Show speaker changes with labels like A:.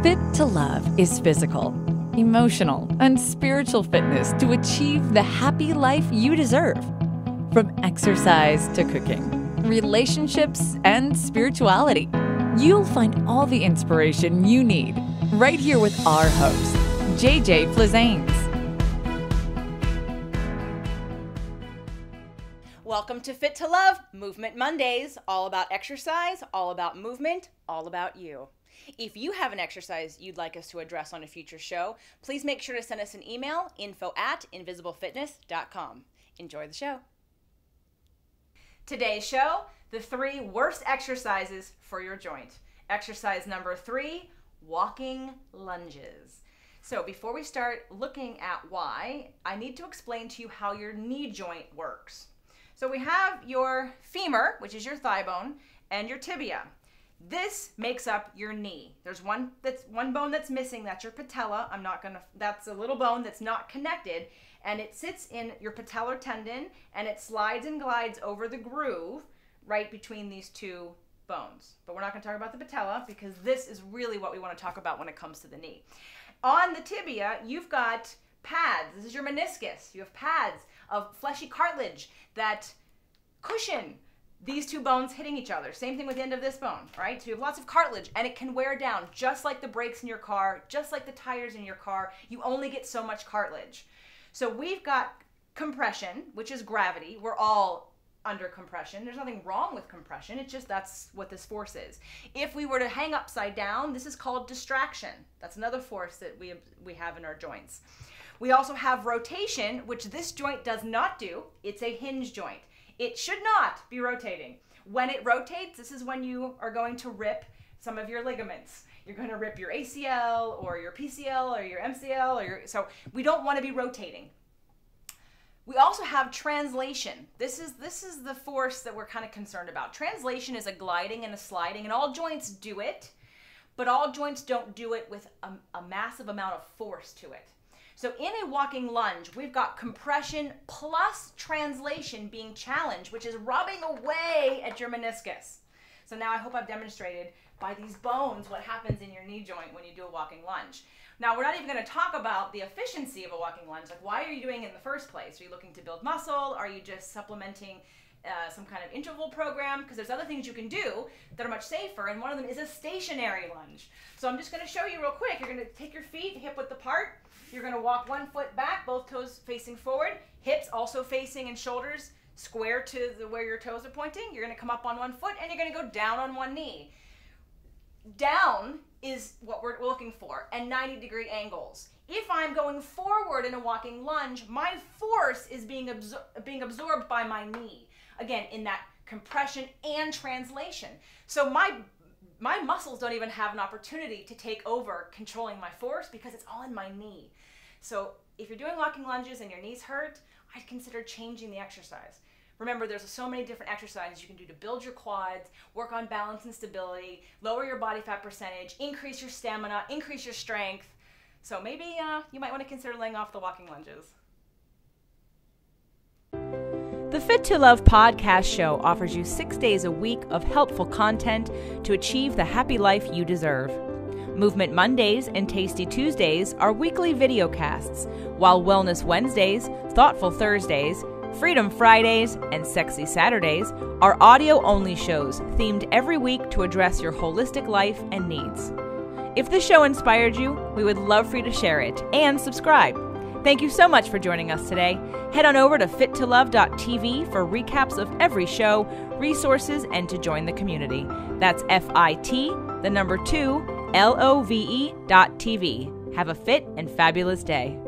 A: Fit to Love is physical, emotional, and spiritual fitness to achieve the happy life you deserve. From exercise to cooking, relationships, and spirituality, you'll find all the inspiration you need right here with our host, JJ Flizanes.
B: Welcome to Fit to Love, Movement Mondays, all about exercise, all about movement, all about you. If you have an exercise you'd like us to address on a future show, please make sure to send us an email, info@invisiblefitness.com. Enjoy the show. Today's show, the 3 worst exercises for your joint. Exercise number 3, walking lunges. So before we start looking at why, I need to explain to you how your knee joint works. So we have your femur, which is your thigh bone, and your tibia. This makes up your knee. There's one bone that's missing, that's your patella. That's a little bone that's not connected, and it sits in your patellar tendon, and it slides and glides over the groove right between these 2 bones. But we're not going to talk about the patella because this is really what we want to talk about when it comes to the knee. On the tibia, you've got pads. This is your meniscus. You have pads of fleshy cartilage that cushion these 2 bones hitting each other. Same thing with the end of this bone, right? So you have lots of cartilage, and it can wear down, just like the brakes in your car, just like the tires in your car. You only get so much cartilage. So we've got compression, which is gravity. We're all under compression. There's nothing wrong with compression. It's just that's what this force is. If we were to hang upside down, this is called distraction. That's another force that we have in our joints. We also have rotation, which this joint does not do. It's a hinge joint. It should not be rotating. When it rotates, this is when you are going to rip some of your ligaments. You're going to rip your ACL or your PCL or your MCL so we don't want to be rotating. We also have translation. This is the force that we're kind of concerned about. Translation is a gliding and a sliding, and all joints do it, but all joints don't do it with a massive amount of force to it. So in a walking lunge, we've got compression plus translation being challenged, which is rubbing away at your meniscus. So now I hope I've demonstrated by these bones what happens in your knee joint when you do a walking lunge. Now we're not even going to talk about the efficiency of a walking lunge. Like, why are you doing it in the first place? Are you looking to build muscle? Are you just supplementing some kind of interval program? Because there's other things you can do that are much safer, and one of them is a stationary lunge. So I'm just going to show you real quick. You're going to take your feet hip width apart. You're going to walk 1 foot back, both toes facing forward, hips also facing and shoulders square to where your toes are pointing. You're going to come up on 1 foot, and you're going to go down on 1 knee. Down is what we're looking for, and 90-degree angles. If I'm going forward in a walking lunge, my force is being absorbed by my knee. Again, in that compression and translation. So my muscles don't even have an opportunity to take over controlling my force because it's all in my knee. So if you're doing walking lunges and your knees hurt, I'd consider changing the exercise. Remember, there's so many different exercises you can do to build your quads, work on balance and stability, lower your body fat percentage, increase your stamina, increase your strength. So maybe you might want to consider laying off the walking lunges.
C: The Fit to Love podcast show offers you 6 days a week of helpful content to achieve the happy life you deserve. Movement Mondays and Tasty Tuesdays are weekly video casts, while Wellness Wednesdays, Thoughtful Thursdays, Freedom Fridays, and Sexy Saturdays are audio-only shows themed every week to address your holistic life and needs. If this show inspired you, we would love for you to share it and subscribe. Thank you so much for joining us today. Head on over to fittolove.tv for recaps of every show, resources, and to join the community. That's FIT2LOVE.tv. Have a fit and fabulous day.